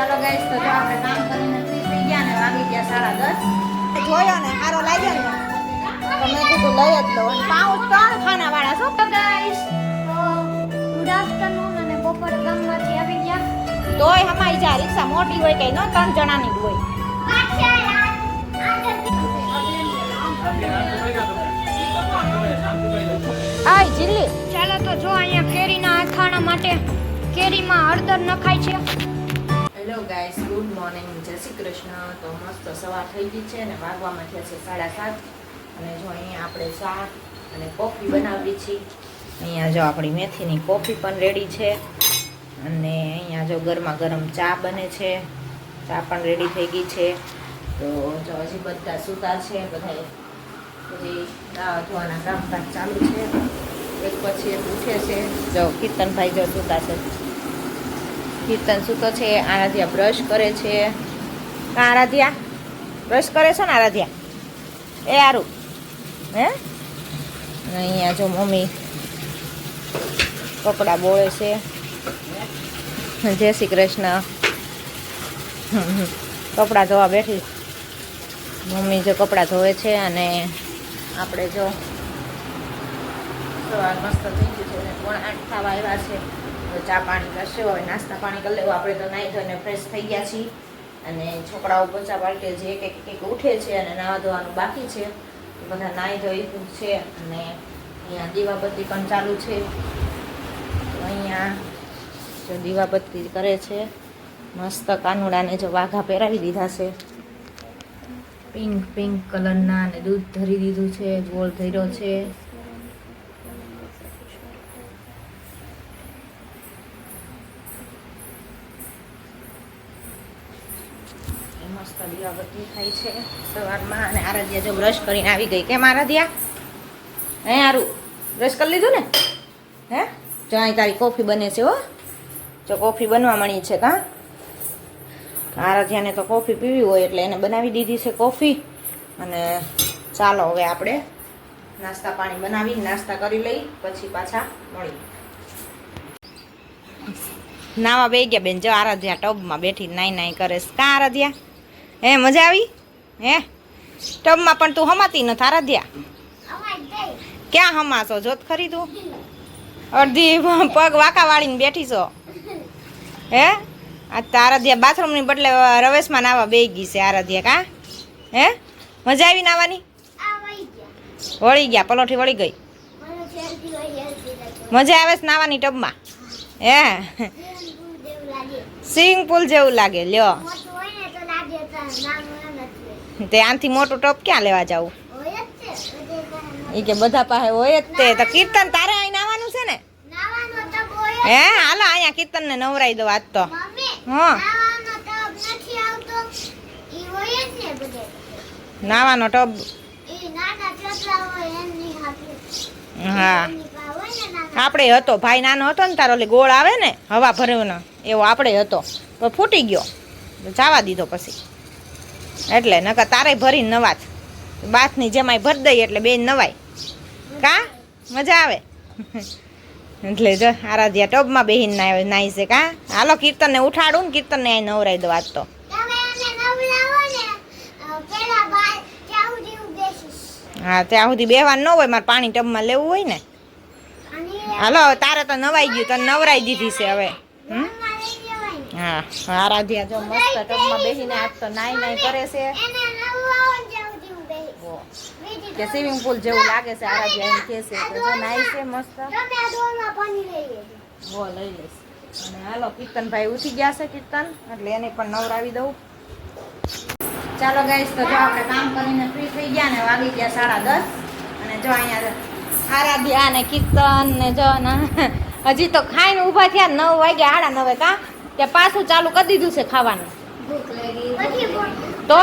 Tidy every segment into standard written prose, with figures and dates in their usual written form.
ચાલો ગાઈસ તો જો આપણે કામ કરીને ફ્રી થઈ ગયા ને વાગી ગયા 10:30 જોયો ને સારો લાગ્યો ને તો મેં કીધું લઈ જ લો અને પાઉં 3 ખાનાવાળા છો ગાઈસ ગુડ આફ્ટરનૂન અને બપોર ગામમાંથી આવી ગયા તોય હમાઈ જા રિક્ષા મોટી હોય કે ન 3 જણાની જ હોય આય જીલી ચાલો તો જો અહીંયા કેરીના અથાણા માટે કેરીમાં હળદર નખાય છે. હેલો ગાઈસ ગુડ મોર્નિંગ જય શ્રી કૃષ્ણ. તો મસ્ત સવાર થઈ ગઈ છે અને વાગવામાં થયા છે 7:30 અને જો અહીંયા આપણે ચા અને કોફી બનાવી છે. અહીંયા જો આપણી મેથીની કોફી પણ રેડી છે અને અહીંયા જો ગરમા ગરમ ચા બને છે. ચા પણ રેડી થઈ ગઈ છે. તો જો હજી બધા સૂતા છે, બધા હજી નાવા ધોવાના કામકાજ ચાલુ છે. એક પછી એક ઉઠે છે. જો કીર્તનભાઈ જો સૂતા છે. કીર્તન સૂતો છે. આરાધ્યા બ્રશ કરે છે. આરાધ્યા બ્રશ કરે છે ને આરાધ્યા એ આરું હે અહીંયા જો મમ્મી કપડાં બોળે છે. જય શ્રી કૃષ્ણ. કપડાં ધોવા બેઠી મમ્મી જો કપડાં ધોવે છે અને આપણે જો સવાર મસ્ત થઈ ગયું છે. 7:30 થવા આવ્યા છે. તો ચા પાણી કરશે, હવે નાસ્તા પાણી કરી લેવું. આપણે તો નાહી ધોઈને ફ્રેશ થઈ ગયા છીએ અને છોકરાઓ પોચા પાલટે જે એક ઉઠે છે અને નાવા ધોવાનું બાકી છે. બધા નાહી ધોઈ છે અને અહીંયા દીવાબત્તી પણ ચાલુ છે. અહીંયા જો દીવાબત્તી કરે છે. મસ્ત કાનુડાને જો વાઘા પહેરાવી દીધા છે. પિંક કલરના અને દૂધ ધરી દીધું છે. ગોળ ધર્યો છે. મસ્ત દીવાબત્તી થાય છે સવારમાં. અને આરાધ્યા જો બ્રશ કરીને આવી ગઈ. કેમ આરાધ્યા હે હારું બ્રશ કરી લીધું ને હે? જો અહીં તારી કોફી બને છે હો. જો કોફી બનવા મળી છે કાં આરાધ્યાને તો કોફી પીવી હોય એટલે એને બનાવી દીધી છે કોફી. અને ચાલો હવે આપણે નાસ્તા પાણી બનાવી નાસ્તા કરી લઈ પછી પાછા મળી. નાવા બે ગયા બેન. જો આરાધ્યા ટબમાં બેઠી નાઈ કરે છે. કાં આરાધ્યા હે મજા આવી હે? ટબમાં પણ તું હમાતી નથી આરાધ્યા. ક્યાં હમાશો જોત ખરી તું? અડધી પગ વાંકા વાળીને બેઠી છો હે? આ તો આરાધ્યા બાથરૂમની બદલે રવેશમાં નાવા બે ગઈ છે આરાધ્યા. કાં હે મજા આવી નાવાની? વળી ગયા પલોઠી વળી ગઈ. મજા આવે છે નાવાની ટબમાં હે? સ્વિમિંગ પુલ જેવું લાગે. લ્યો તે આનથી મોટું ટબ ક્યાં લેવા જાવું? એ કે બધા પાસે હોય જ તે. તો કીર્તન તારે અહીં નાવાનું છે ને હે? હાલો અહીંયા કીર્તનને નવરાઈ દો આજ તો. હા નાવાનો ટબ હા આપણે હતો. ભાઈ નાનો હતો ને તારો ગોળ આવે ને હવા ભર્યો એવો આપણે હતો તો ફૂટી ગયો. જવા દીધો પછી એટલે નકર તારે ભરીને નવાત બાથની જેમાય ભરી દઈએ એટલે બે નવાય. કાં મજા આવે? એટલે જો આરાધ્યા ટબમાં બેહીને નાઈ છે. કાં હાલો કીર્તનને ઉઠાડું ને કીર્તનને અહીં નવરાઈ દો આજ તો. હા ત્યાં સુધી બેહવાનું ન હોય. મારે પાણી ટબમાં લેવું હોય ને. હાલો તારે તો નવાઈ ગયું તને નવરાઈ દીધી છે હવે. હા આરાધ્યા જો મસ્ત ટબમાં બેસીને આજ તો નાઈ કરે છે કે સ્વિમિંગ પુલ જેવું લાગે છે. આરાધ્યા એમ કહે છે કે જો નાઈ છે મસ્ત. હો લઈ લઈશ. અને હાલો કીર્તનભાઈ ઉઠી ગયા છે કીર્તન એટલે એને પણ નવરાવી દઉં. ચાલો ગાઈસ તો જો આપણે કામ કરીને ફ્રી થઈ ગયા ને વાગી ગયા 10:30 અને જો અહીંયા આરાધ્યા ને કીર્તન ને જો હજી તો ખાઈને ઊભા થયા 9 વાગ્યા 9:30. કાં ત્યાં પાછું ચાલુ કરી દીધું છે ખાવાનું. તો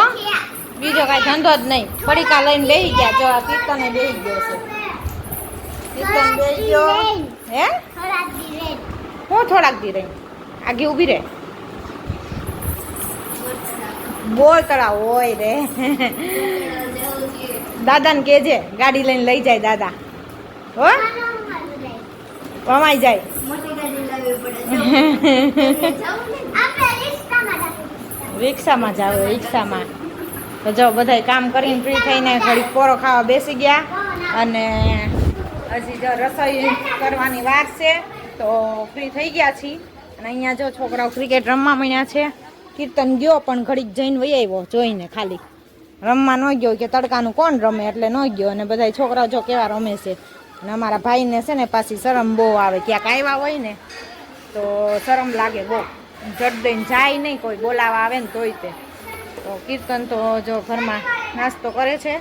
બીજો કાંઈ ધંધો જ નહીં. પડીકા લઈને બેસી ગયા. જો આ કીર્તને બેસી ગયો છે. કીર્તન બેસી ગયો હે? હું થોડાક દી રહી આગે ઊભી રહે. બોર તળાવ હોય રે. દાદાને કહેજે ગાડી લઈને લઈ જાય દાદા. હો કમાઈ જાય. રિક્ષામાં જ આવે, રિક્ષામાં. તો જો બધાય કામ કરીને ફ્રી થઈને ઘડીક પોરો ખાવા બેસી ગયા અને હજી જો રસોઈ કરવાની વાર છે તો ફ્રી થઈ ગયા છીએ. અને અહીંયા જો છોકરાઓ ક્રિકેટ રમવા માંડ્યા છે. કીર્તન ગયો પણ ઘડીક જઈને વહી આવ્યો જોઈને, ખાલી રમવા ન ગયો કે તડકાનું કોણ રમે એટલે ન ગયો. અને બધા છોકરાઓ જો કેવા રમે છે. અને અમારા ભાઈને છે ને પાછી શરમ બહુ આવે, ક્યાંક આવ્યા હોય ને તો શરમ લાગે બહુ, જડ દઈને જાય નહીં, કોઈ બોલાવા આવે ને તોય તે. તો કીર્તન તો જો ઘરમાં નાસ્તો કરે છે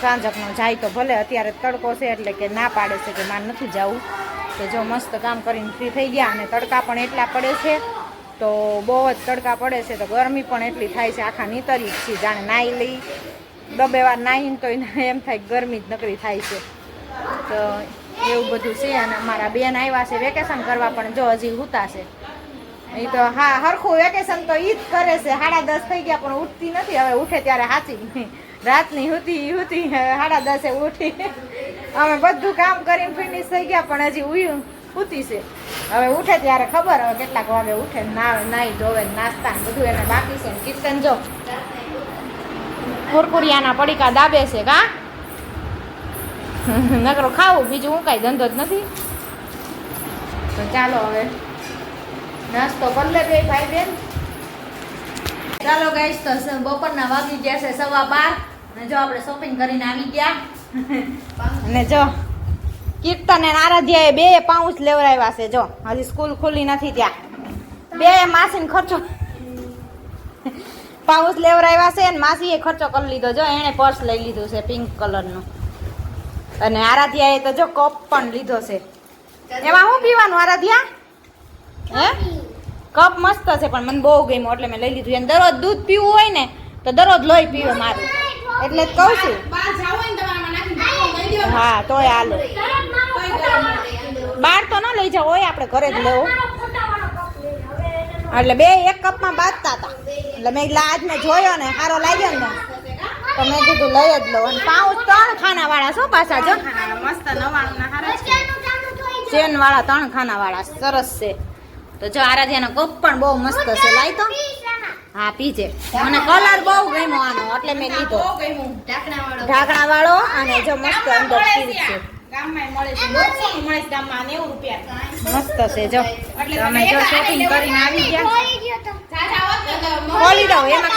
સાંજકનો, જાય તો ભલે, અત્યારે તડકો છે એટલે કે ના પાડે છે કે મારે નથી જવું. તો જો મસ્ત કામ કરીને ફ્રી થઈ ગયા. અને તડકા પણ એટલા પડે છે, તો બહુ જ તડકા પડે છે, તો ગરમી પણ એટલી થાય છે, આખા નીતરી જ છે, જાણે નાહી લઈ 2 વાર નાહીને તો એમ થાય ગરમી જ નકરી થાય છે. તો એવું બધું છે. અને અમારા બેન આવ્યા છે વેકેશન કરવા, પણ જો હજી સૂતા છે. એ તો હા હરખું વેકેશન તો ઈ જ કરે છે. 10:30 થઈ ગયા પણ ઉઠતી નથી. હવે ઉઠે ત્યારે સાચી રાતની હુતી 10:30 ઉઠી. અમે બધું કામ કરીને ફિનિશ થઈ ગયા પણ હજી ઉતી છે. હવે ઉઠે ત્યારે ખબર હવે કેટલાક વાગે ઉઠે, નાઈ ધોવે, નાસ્તા ને બધું એને બાકી છે. કીર્તન જો કુરકુરિયાના પડીકા દાબે છે. કા નકરો ખાવું, બીજું હું કાંઈ ધંધો જ નથી. તો ચાલો હવે નાસ્તો કરી લે બે ભાઈ બેન. ચાલો ગાઈસ, તો બપોરના વાગી ગયા છે 12:15 અને જો આપણે શોપિંગ કરીને આવી ગયા. અને જો કીર્તન અને આરાધ્યાએ 2 પાઉચ લેવડાવ્યા છે. જો હજી સ્કૂલ ખુલ્લી નથી ત્યાં 2 માસીને ખર્ચો પાઉચ લેવડાવ્યા છે. અને માસીએ ખર્ચો કરી લીધો. જો એણે પર્સ લઈ લીધું છે પિંક કલરનું. અને આરાધ્યાએ તો જો કપ પણ લીધો છે. એમાં શું પીવાનું આરાધ્યા? હે કપ મસ્ત છે પણ મને બહુ ગમ્યો એટલે મેં લઈ લીધું. એને દરરોજ દૂધ પીવું હોય ને તો દરરોજ લોહી પીવે મારું, એટલે જ કહું છું. હા તોય હાલે, બહાર તો ન લઈ જાવ હોય, આપણે ઘરે જ લેવો. એટલે 2 એક કપમાં બાંધતા હતા એટલે મેં આજ મેં જોયો ને સારો લાગ્યો ને તો મેં કીધું લઈ જ લઉં. અને પાઉચ 3 ખાના વાળા શું પાછા જો મસ્ત 99 ના ચેન વાળા 3 ખાના વાળા સરસ છે. તો જો આરાધ્યાનો કપ પણ બહુ મસ્ત છે, લાઈ તો. હા પીજે, મને કલર બહુ ગમ્યો આનો એટલે મેં લીધો. ઢાંકણા વાળો અને જો મસ્ત અંદર સીલ છે. મસ્ત છે જો. તમે જો શોપિંગ કરીને આવી ગયા. ખોલી દઉં એમાં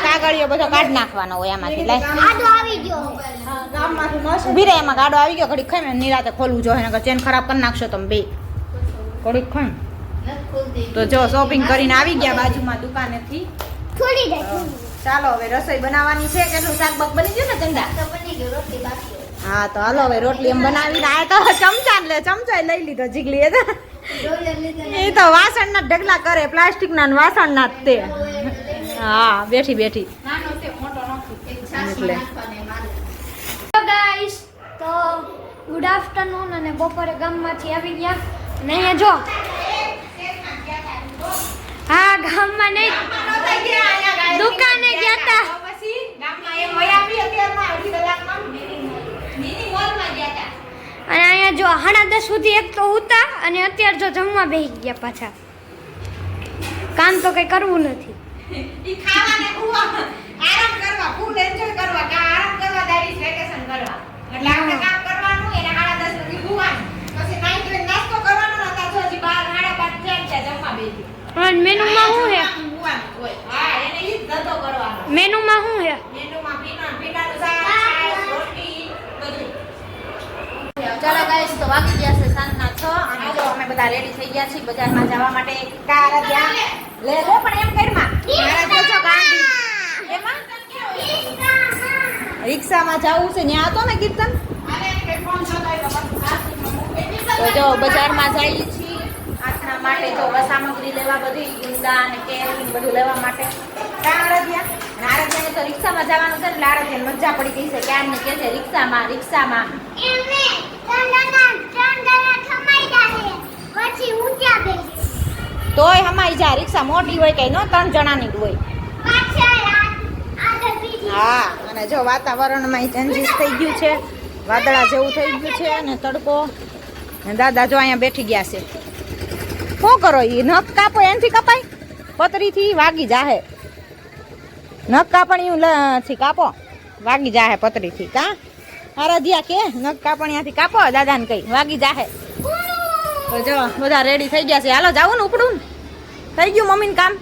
કાગળિયો બધો કાઢી નાખવાનો હોય એમાંથી. ઉભી રહે, એમાં ગાડો આવી ગયો. ઘડીક ખાઈ નિરાતે ખોલવું જોઈએ, ચેન ખરાબ કરી નાખશો તમે બે. ઘડીક ખાઈ તો જો શોપિંગ કરીને આવી ગયા બાજુમાં દુકાનેથી. ચાલો હવે રસોઈ બનાવવાની છે. કેટલું શાક બક બની ગયું ને ચંદા? હા તો હાલો હવે રોટલી એમ બનાવીને આ તો ચમચા લઈ લીધો જીગલી. એ તો વાસણના ઢગલા કરે, પ્લાસ્ટિકના વાસણના જ તે. હા બેઠી એટલે ગાઈસ, તો ગુડ આફ્ટરનૂન. અને બપોરે ગામમાંથી આવી ગયા અને અહીંયા જો હા ગામમાં નહીં દુકાને ગયા હતા. અને અહીંયા જો 10:30 સુધી એક તો ઉતા અને અત્યારે જો જમવા બેસી ગયા પાછા. કામ તો કઈ કરવું નથી. આરામ કરવા, ફૂલ એન્જોય કરવા, કે આરામ કરવા દાઈસ વેકેશન કરવા. એટલે આપણે કામ કરવાનું એને 10:30 સુધી ભૂવાનું. પછી નાઈ ધોઈને નાસ્તો કરવાનો ને તાજો હજી 12:30 થયા જમવા બેસી. અને મેનુમાં શું છે? હા એને ઈ જ ધંધો કરવાનો. મેનુમાં શું છે? મેનુમાં પીણાનું શાક, રોટલી બધું. ચાલો ગાઈસ, તો વાગી ગયા છે સાંજના 6 અને જો અમે બધા રેડી થઈ ગયા છીએ બજારમાં જવા માટે. કારા ત્યાં લે પણ એમ કરમાં મારા જો છો ગાંડી એમાં રિક્ષામાં જવું છે. ત્યાં હતો ને કીર્તન. તો જો બજારમાં જઈએ છીએ આથણા માટે, જો સામગ્રી લેવા, બધી ગુંદા અને કેરી બધું લેવા માટે. આરાધ્યાને તો રિક્ષામાં જવાનું છે એટલે આરાધ્યાને મજા પડી ગઈ છે. ક્યારની કે છે રિક્ષામાં તોય હમાઈ જા. રિક્ષા મોટી હોય કઈ નો 3 જણાની જ હોય. હા અને જો વાતાવરણમાં ચેન્જીસ થઈ ગયું છે, વાદળા જેવું થઈ ગયું છે અને તડકો. દાદા જો અહીંયા બેઠી ગયા છે. શું કરો? એ નખ કાપો એનાથી કપાય? પતરીથી વાગી જાહે. નખ કાપણીથી કાપો, વાગી જાહે પતરીથી. કા આરાધ્યા કે નખ કાપણીયાથી કાપો, દાદાને કઈ વાગી જાહે. તો જો બધા રેડી થઈ ગયા છે. હાલો જાવું ને ઉપડું ને? થઈ ગયું મમ્મીને કામ?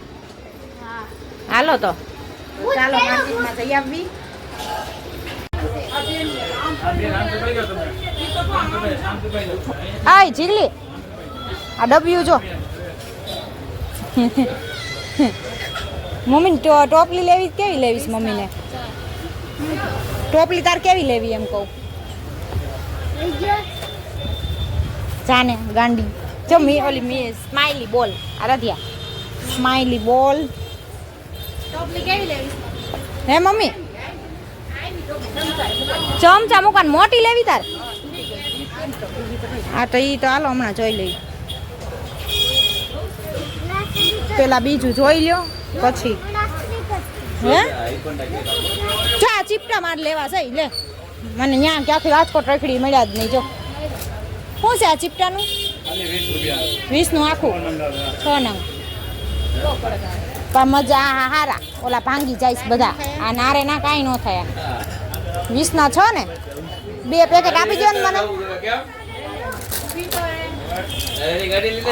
હાલો તો ચાલો માર્કેટમાં જઈ આવવી. આય જીગલી આ ડબ્યું જો. મમ્મીને ટોપલી લેવી કેવી લેવીશ? મમ્મીને ટોપલી તાર કેવી લેવી એમ કહું? જાને ગાંડી જો ઓલી સ્માઈલી બોલ. આરાધ્યા સ્માઈલી બોલ. ટોપલી કેવી લેવી? હે મમ્મી ચમચા મૂકવાની મોટી લેવી તાર? હા તો ઈ તો હાલો હમણાં જોઈ લઈ. પેલા બીજું જોઈ લ્યો પછી. હે ચા ચીપટા માર લેવા છે લે. મને ન્યા ક્યાંથી રાજકોટ રખડી મળ્યા જ નહીં. જો શું છે આ ચીપટાનું? 20 નું આખું 6 નંગ. પણ મજા હારા ઓલા ભાંગી જાય બધા. આ નારે ના કાંઈ ન થાય. 20 ના 6 ને 2 પેકેટ આપી દો ને મને.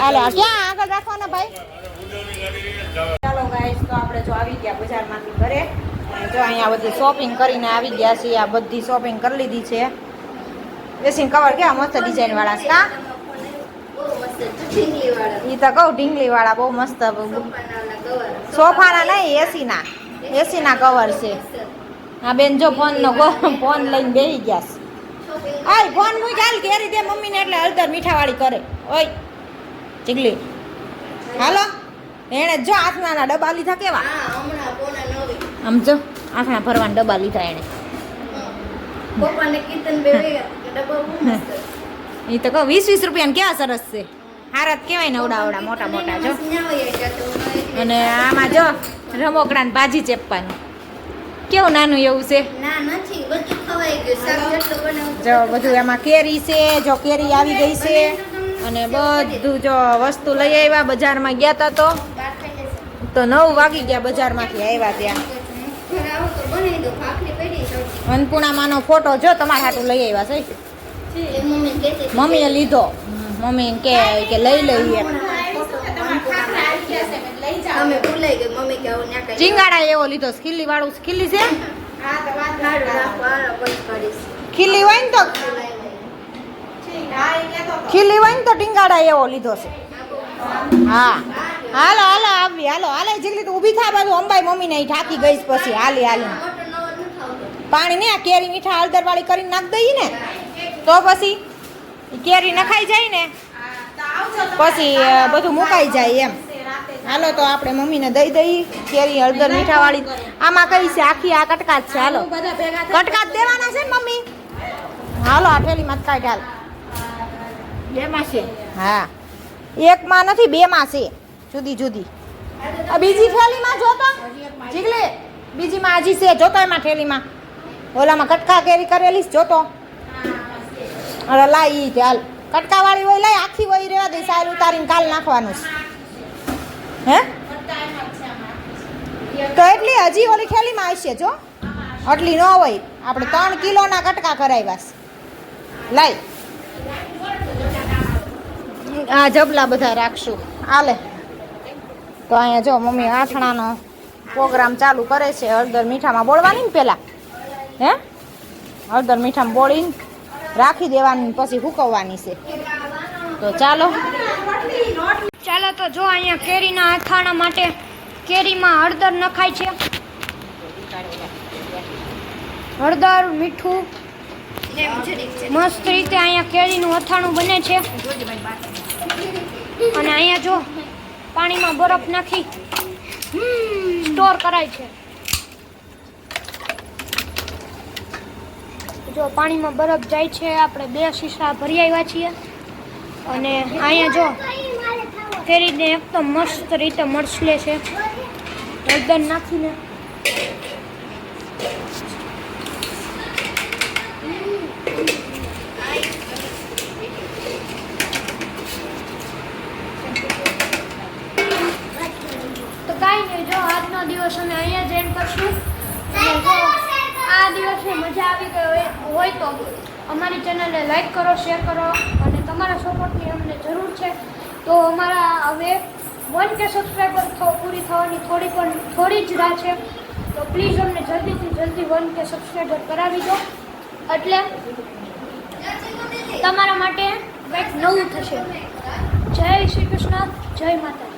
હાલો ક્યાં આગળ રાખવાના ભાઈ? ચાલો ગાઈસ તો આપણે જો આવી ગયા બજારમાંથી ઘરે. જો અહીંયા બધી શોપિંગ કરીને આવી ગયા છીએ. આ બધી શોપિંગ કરી લીધી છે. બેસીને કવર કેવા મસ્ત ડિઝાઇન વાળા છે. કા ઈ તો કહું ઢીંગલી વાળા બહુ મસ્ત. સોફાના નહીં એસી ના કવર છે. હા બેન જો ફોન લઈને બેસી ગયા છે. આય ફોન મૂક હાલ ઘેરી દે મમ્મીને એટલે હળદર મીઠા વાળી કરે. ઓય ચીગલી હાલો. એણે જો આથણાના ડબ્બા લીધા કેવા. આમ જો આથણા ભરવાના ડબ્બા લીધા એણે. એ તો કહું 20 રૂપિયાને કેવા સરસ છે. હારા કેવાય ને અવડા મોટા મોટા જો. અને આમાં જો રમોકડા ને ભાજી ચેપવાનું કેવું નાનું એવું છે. જો બધું એમાં કેરી છે. જો કેરી આવી ગઈ છે. અને બધું જો વસ્તુ લઈ આવ્યા. બજારમાં ગયા તા તો 9 વાગી ગયા બજારમાંથી આવ્યા ત્યાં. અન્નપૂર્ણામાંનો ફોટો જો તમારા હાટું લઈ આવ્યા છે. મમ્મીએ લીધો. મમ્મી કે લઈ લઈએ. ચીંગાડા એવો લીધો. ખીલી વાળું ખીલી છે. ખીલી હોય ને તો ટીંગાડા એવો લીધો છે. હા હાલો આવી હાલો જેટલી તો ઊભી થા બાજુ અંબાઈ મમ્મીને અહીં ઠાકી ગઈ પછી હાલી પાણી ને આ કેરી મીઠા હળદર વાળી કરીને નાખ દઈએ ને તો પછી કેરી નખાઈ જાય ને પછી બધું મુકાઈ જાય એમ. હાલો તો આપણે મમ્મીને દઈ દઈએ કેરી હળદર મીઠા વાળી. આમાં કઈ છે આખી આ કટકાત છે. હાલો કટકાત દેવાના છે ને મમ્મી? હાલો આ થેલીમાં કાઢ. હાલ 2 માં છે. હા 1 માં નથી 2 માં છે જુદી જુદી. આ બીજી થેલીમાં જોતો જીગલે બીજીમાં હજી છે જોતો. એમાં થેલીમાં ઓલામાં કટકા કેરી કરેલી જોતો. અરે લાઈ હાલ કટકા વાળી હોય લઈ. આખી હોય રેવા દે. સાલ ઉતારીને કાલ નાખવાનું છે. હે તો એટલી હજી ઓલી થેલીમાં આવશે જો. આટલી ન હોય. આપણે 3 કિલોના કટકા કરાવ્યા લાઈ. આ જબલા બધા રાખશું. હાલે તો અહીંયા જો મમ્મી આઠણાનો પ્રોગ્રામ ચાલુ કરે છે. હળદર મીઠામાં બોળવાની ને પેલા. હે હળદર મીઠામાં બોળીને રાખી દેવાની પછી હુકવવાની છે. તો ચાલો તો જો અહીંયા કેરીના અથાણા માટે કેરીમાં હળદર નખાય છે. હળદર મીઠું મસ્ત રીતે અહીંયા કેરીનું અથાણું બને છે. અને અહીંયા જો પાણીમાં બરફ નાખી સ્ટોર કરાય છે. જો પાણીમાં બરફ જાય છે. આપણે 2 શીશા ભરી આવ્યા છીએ. અને અહીંયા જો કેરીને એકદમ મસ્ત રીતે મરસલે છે હળદર નાખીને. કાંઈ નહીં, જો આજનો દિવસ અમે અહીંયા જ એન્ડ કરશું. અને જો આ દિવસની મજા આવી ગઈ હોય તો અમારી ચેનલને લાઈક કરો, શેર કરો અને તમારા સપોર્ટની અમને જરૂર છે. તો અમારા હવે 1K સબસ્ક્રાઈબર પૂરી થવાની થોડી જ રાહ છે. તો પ્લીઝ અમને જલ્દીથી જલ્દી 1K સબસ્ક્રાઈબર કરાવી દો, એટલે તમારા માટે કંઈક નવું થશે. જય શ્રી કૃષ્ણ, જય માતા.